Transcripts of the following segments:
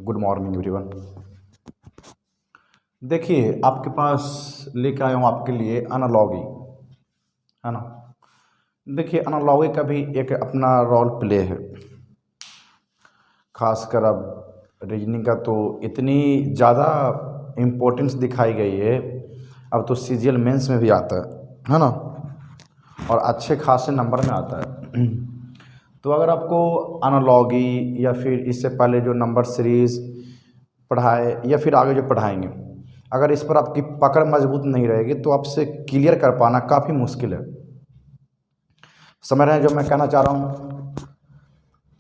Good morning everyone. देखिए आपके पास लेकर आया हूँ आपके लिए एनालॉगी, है ना। देखिए एनालॉगी का भी एक अपना रोल प्ले है, खासकर अब रीजनिंग का तो इतनी ज़्यादा इम्पोर्टेंस दिखाई गई है। अब तो सीजीएल मेंस में भी आता है ना, और अच्छे खासे नंबर में आता है। तो अगर आपको एनालॉगी या फिर इससे पहले जो नंबर सीरीज़ पढ़ाए या फिर आगे जो पढ़ाएंगे, अगर इस पर आपकी पकड़ मजबूत नहीं रहेगी तो आपसे क्लियर कर पाना काफ़ी मुश्किल है। समझ रहे हैं जो मैं कहना चाह रहा हूँ?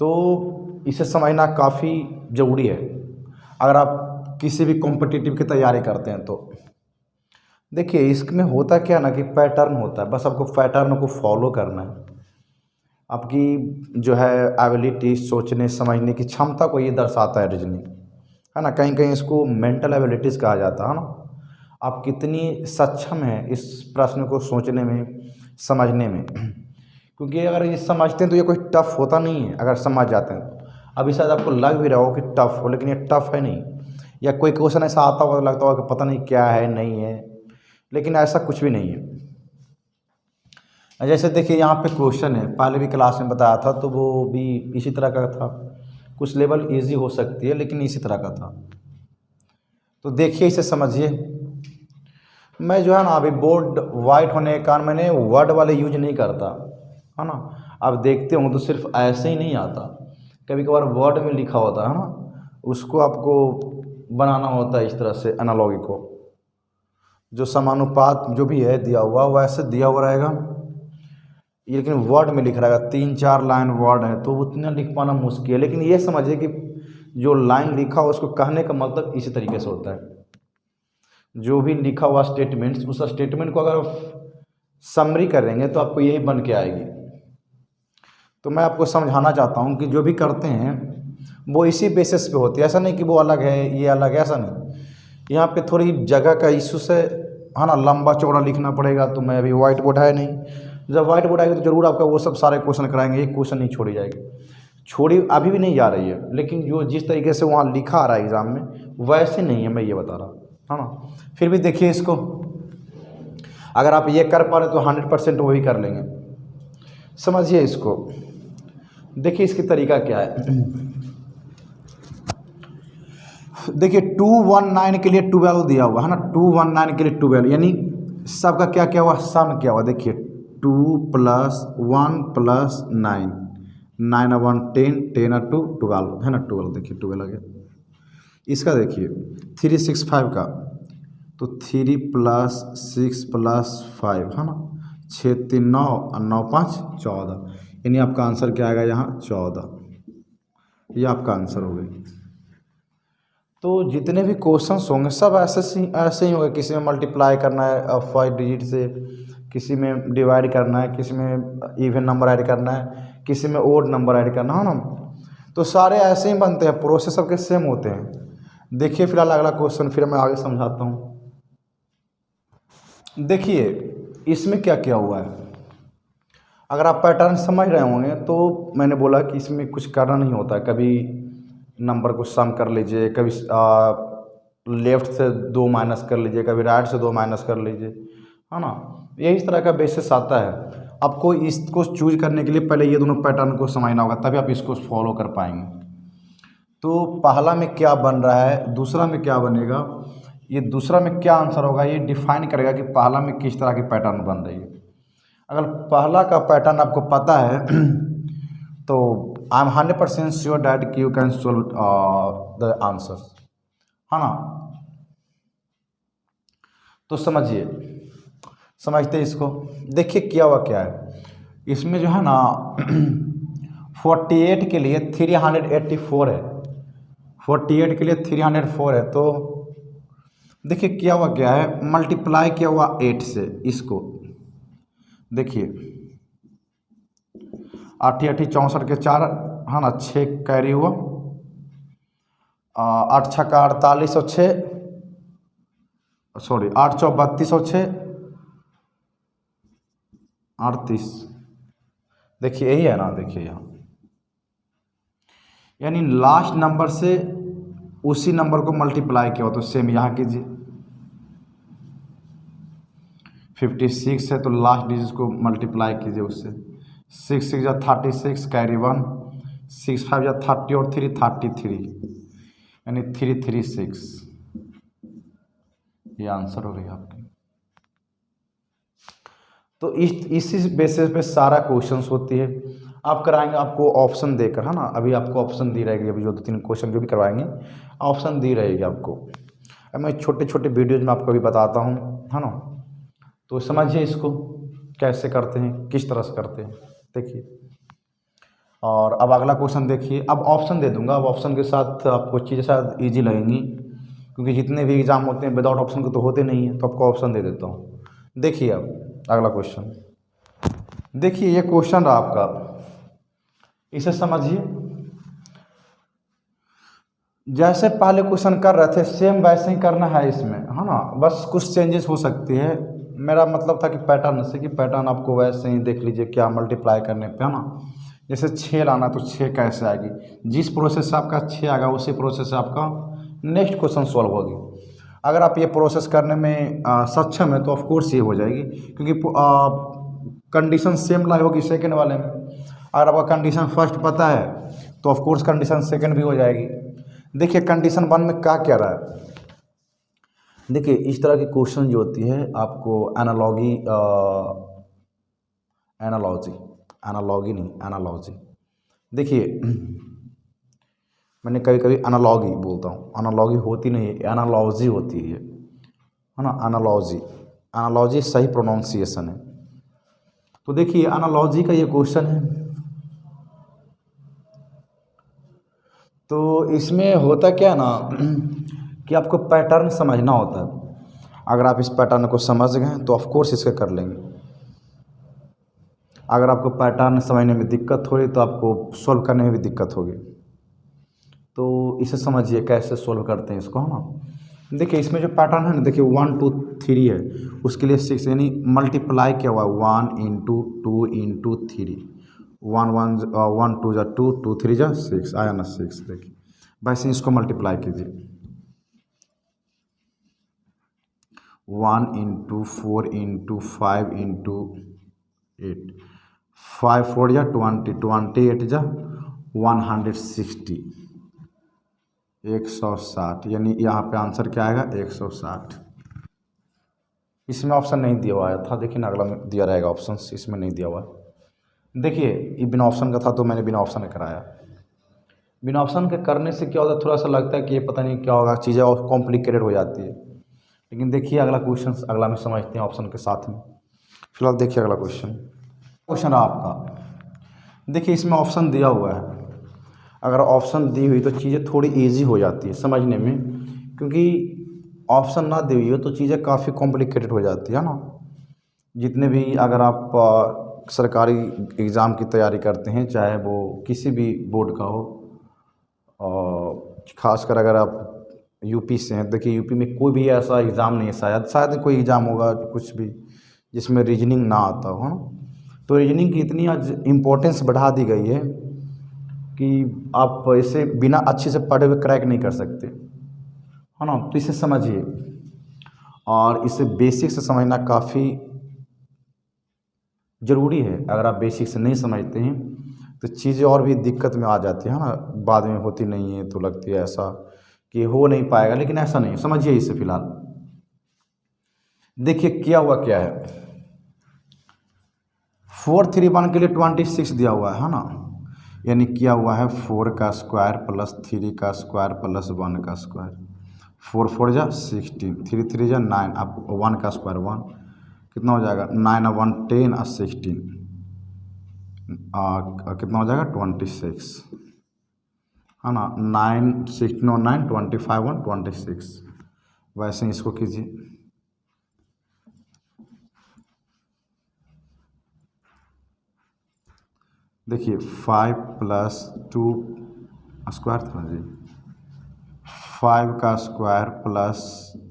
तो इसे समझना काफ़ी ज़रूरी है अगर आप किसी भी कॉम्पिटिटिव की तैयारी करते हैं। तो देखिए इसमें होता क्या ना कि पैटर्न होता है, बस आपको पैटर्न को फॉलो करना है। आपकी जो है एबिलिटी, सोचने समझने की क्षमता को ये दर्शाता है रीजनिंग, है ना। कहीं कहीं इसको मेंटल एबिलिटीज़ कहा जाता है ना। आप कितनी सक्षम हैं इस प्रश्न को सोचने में, समझने में। क्योंकि अगर ये समझते हैं तो ये कोई टफ होता नहीं है अगर समझ जाते हैं। अभी शायद आपको लग भी रहा हो कि टफ हो, लेकिन ये टफ है नहीं। या कोई क्वेश्चन ऐसा आता होगा तो लगता होगा कि पता नहीं क्या है, नहीं है, लेकिन ऐसा कुछ भी नहीं है। जैसे देखिए यहाँ पे क्वेश्चन है, पहले भी क्लास में बताया था, तो वो भी इसी तरह का था। कुछ लेवल इजी हो सकती है लेकिन इसी तरह का था। तो देखिए इसे समझिए। मैं जो है ना अभी बोर्ड वाइट होने के कारण मैंने वर्ड वाले यूज नहीं करता, है ना। आप देखते हो तो सिर्फ ऐसे ही नहीं आता, कभी कभार वर्ड में लिखा होता है ना, उसको आपको बनाना होता है इस तरह से। एनालॉगी को जो समानुपात जो भी है दिया हुआ वैसे दिया हुआ रहेगा, लेकिन वर्ड में लिख रहेगा। 3-4 लाइन वर्ड है तो उतना लिख पाना मुश्किल है। लेकिन ये समझिए कि जो लाइन लिखा हो उसको कहने का मतलब इसी तरीके से होता है। जो भी लिखा हुआ स्टेटमेंट्स, उस स्टेटमेंट को अगर आप समरी करेंगे तो आपको यही बन के आएगी। तो मैं आपको समझाना चाहता हूँ कि जो भी करते हैं वो इसी बेसिस पे होती है। ऐसा नहीं कि वो अलग है ये अलग है, ऐसा नहीं। यहाँ पे थोड़ी जगह का इशू से, है ना, लंबा चौड़ा लिखना पड़ेगा। तो मैं अभी वाइट बोर्ड है नहीं, जब वाइट बोर्ड आएगी तो ज़रूर आपका वो सब सारे क्वेश्चन कराएंगे, एक क्वेश्चन नहीं छोड़ी जाएगी। छोड़ी अभी भी नहीं जा रही है, लेकिन जो जिस तरीके से वहाँ लिखा आ रहा है एग्ज़ाम में वैसे नहीं है, मैं ये बता रहा हूँ, है ना। फिर भी देखिए इसको, अगर आप ये कर पा रहे तो 100% वही कर लेंगे। समझिए इसको। देखिए इसकी तरीका क्या है। देखिए 219 के लिए 12 दिया हुआ है ना, 219 के लिए 12, यानी सबका क्या क्या हुआ, सम क्या हुआ। देखिए 2 + 1 + 9, 9 × 1 10, 10 × 2 12, है ना, 12। देखिए 12 आ गया। इसका देखिए 365 का, तो 3 + 6 + 5, है ना, 6 3 9 और 9 5 14, यानी आपका आंसर क्या आएगा यहाँ 14। ये आपका आंसर हो गई। तो जितने भी क्वेश्चंस होंगे सब ऐसे ही होंगे। किसी में मल्टीप्लाई करना है 5 डिजिट से, किसी में डिवाइड करना है, किसी में इवन नंबर ऐड करना है, किसी में ओड नंबर ऐड करना है ना। तो सारे ऐसे ही बनते हैं, प्रोसेस सबके सेम होते हैं। देखिए फिलहाल अगला क्वेश्चन, फिर मैं आगे समझाता हूँ। देखिए इसमें क्या क्या हुआ है। अगर आप पैटर्न समझ रहे होंगे तो मैंने बोला कि इसमें कुछ करना नहीं होता है। कभी नंबर को सम कर लीजिए, कभी लेफ़्ट से 2 माइनस कर लीजिए, कभी राइट से 2 माइनस कर लीजिए, है ना। यही इस तरह का बेसिस आता है। आपको इसको चूज करने के लिए पहले ये दोनों पैटर्न को समझना होगा, तभी आप इसको फॉलो कर पाएंगे। तो पहला में क्या बन रहा है, दूसरा में क्या बनेगा, ये दूसरा में क्या आंसर होगा, ये डिफाइन करेगा कि पहला में किस तरह की पैटर्न बन रही है। अगर पहला का पैटर्न आपको पता है तो I am 100% sure that you can solve the answer, है ना। तो समझिए, समझते हैं इसको। देखिए किया हुआ क्या है इसमें, जो है ना 48 के लिए 384 है, 48 के लिए 304 है। तो देखिए किया हुआ क्या है, मल्टीप्लाई किया हुआ 8 से। इसको देखिए 8 8 64 के 4, है ना, 6 कैरी हुआ, 8 6 का 48 और 6, सॉरी 8 4 32 और 6 38। देखिए यही है ना, देखिए यहाँ, यानी लास्ट नंबर से उसी नंबर को मल्टीप्लाई किया हो तो सेम यहाँ कीजिए। 56 है तो लास्ट डिजिट को मल्टीप्लाई कीजिए उससे। 6 6 जा 36 कैरी 1, 6 5 जा 30 और 3 33 यानी 336। ये आंसर हो गई आपकी। तो इसी बेसिस पे सारा क्वेश्चंस होती है। आप कराएंगे आपको ऑप्शन देकर, है ना। अभी आपको ऑप्शन दी रहेगी, अभी जो 2-3 क्वेश्चन जो भी करवाएंगे ऑप्शन दी रहेगी आपको। अब मैं छोटे छोटे वीडियोज में आपको अभी बताता हूँ, है ना। तो समझिए इसको कैसे करते हैं, किस तरह से करते हैं, देखिए। और अब अगला क्वेश्चन देखिए। अब ऑप्शन दे दूंगा, अब ऑप्शन के साथ आपको चीज़ें शायद ईजी लगेंगी, क्योंकि जितने भी एग्ज़ाम होते हैं विदाउट ऑप्शन के तो होते नहीं हैं। तो आपको ऑप्शन दे देता हूँ। देखिए अब अगला क्वेश्चन देखिए, ये क्वेश्चन रहा आपका, इसे समझिए। जैसे पहले क्वेश्चन कर रहे थे सेम वैसे ही करना है इसमें, है ना। बस कुछ चेंजेस हो सकती है। मेरा मतलब था कि पैटर्न से, कि पैटर्न आपको वैसे ही देख लीजिए क्या मल्टीप्लाई करने पे, है ना। जैसे 6 लाना तो 6 कैसे आएगी, जिस प्रोसेस से आपका 6 आएगा उसी प्रोसेस से आपका नेक्स्ट क्वेश्चन सॉल्व होगी। अगर आप ये प्रोसेस करने में सक्षम है तो ऑफ कोर्स ये हो जाएगी, क्योंकि कंडीशन सेम लाई होगी सेकंड वाले में। अगर आपका कंडीशन फर्स्ट पता है तो ऑफ कोर्स कंडीशन सेकंड भी हो जाएगी। देखिए कंडीशन 1 में क्या रहा है। देखिए इस तरह की क्वेश्चन जो होती है आपको एनालॉजी देखिए, मैंने कभी कभी एनालॉगी बोलता हूँ, एनालॉगी होती नहीं है, एनालॉजी होती है ना। एनालॉजी सही प्रोनाउंसिएशन है। तो देखिए एनालॉजी का ये क्वेश्चन है। तो इसमें होता क्या ना कि आपको पैटर्न समझना होता है। अगर आप इस पैटर्न को समझ गए तो ऑफ कोर्स इसके कर लेंगे। अगर आपको पैटर्न समझने में दिक्कत हो रही तो आपको सॉल्व करने में भी दिक्कत होगी। तो इसे समझिए कैसे सॉल्व करते हैं इसको, है ना। देखिए इसमें जो पैटर्न है ना, देखिए 1 2 3 है, उसके लिए 6 यानी मल्टीप्लाई किया हुआ 1 इंटू 2 इंटू 3, 1 2 जा 2 2 3 जा 6 आया ना 6। देखिए वैसे इसको मल्टीप्लाई कीजिए 1 इंटू 4 इंटू 5 इंटू 8, 5 4 जा 20, 28 जा 160, 160 यानी यहाँ पे आंसर क्या आएगा 160। इसमें ऑप्शन नहीं दिया हुआ था, देखिए ना अगला में दिया रहेगा ऑप्शन, इसमें नहीं दिया हुआ है। देखिए ये बिना ऑप्शन का था तो मैंने बिना ऑप्शन का कराया। बिना ऑप्शन के करने से क्या होता है, थोड़ा सा लगता है कि ये पता नहीं क्या होगा, चीज़ें और कॉम्प्लिकेटेड हो जाती है। लेकिन देखिए अगला क्वेश्चन अगला में समझते हैं ऑप्शन के साथ में। फिलहाल देखिए अगला क्वेश्चन आपका। देखिए इसमें ऑप्शन दिया हुआ है। अगर ऑप्शन दी हुई तो चीज़ें थोड़ी इजी हो जाती है समझने में, क्योंकि ऑप्शन ना दी हुई हो तो चीज़ें काफ़ी कॉम्प्लिकेटेड हो जाती है ना। जितने भी अगर आप सरकारी एग्ज़ाम की तैयारी करते हैं, चाहे वो किसी भी बोर्ड का हो, और ख़ासकर अगर आप यूपी से हैं, देखिए यूपी में कोई भी ऐसा एग्ज़ाम नहीं है, शायद कोई एग्ज़ाम होगा कुछ भी जिसमें रीजनिंग ना आता हो, है ना। तो रीजनिंग की इतनी आज इम्पोर्टेंस बढ़ा दी गई है कि आप इसे बिना अच्छे से पढ़े हुए क्रैक नहीं कर सकते, है ना। तो इसे समझिए, और इसे बेसिक से समझना काफ़ी ज़रूरी है। अगर आप बेसिक से नहीं समझते हैं तो चीज़ें और भी दिक्कत में आ जाती है ना, बाद में होती नहीं है तो लगती है ऐसा कि हो नहीं पाएगा, लेकिन ऐसा नहीं। समझिए इसे फिलहाल। देखिए क्या हुआ क्या है, 4 3 1 के लिए 26 दिया हुआ है ना। यानी किया हुआ है 4 का स्क्वायर प्लस 3 का स्क्वायर प्लस 1 का स्क्वायर, 4 4 जा 16, 3 3 जा 9, अब 1 का स्क्वायर 1 कितना हो जाएगा 9 और 1 10 और 16 कितना हो जाएगा 26, है ना। 9 16 और 9 25 और 26। वैसे इसको कीजिए। देखिए 5 प्लस 2 स्क्वायर था जी, 5 का स्क्वायर प्लस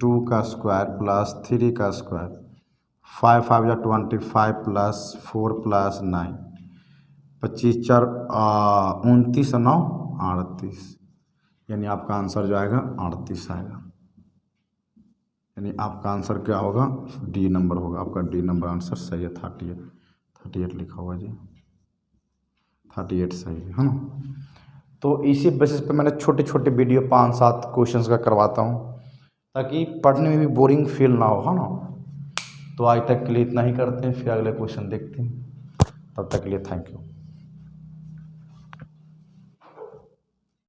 2 का स्क्वायर प्लस 3 का स्क्वायर, 5 5 या 25 प्लस 4 प्लस 9, 25 4 29 9 38, यानी आपका आंसर जो आएगा 38 आएगा। यानी आपका आंसर क्या होगा, डी नंबर होगा। आपका डी नंबर आंसर सही है। 38 लिखा हुआ जी, 38 सही है ना। तो इसी बेसिस पे मैंने छोटे छोटे वीडियो 5-7 क्वेश्चंस का करवाता हूँ, ताकि पढ़ने में भी बोरिंग फील ना हो, है ना। तो आज तक के लिए इतना ही करते हैं, फिर अगले क्वेश्चन देखते हैं। तब तक के लिए थैंक यू।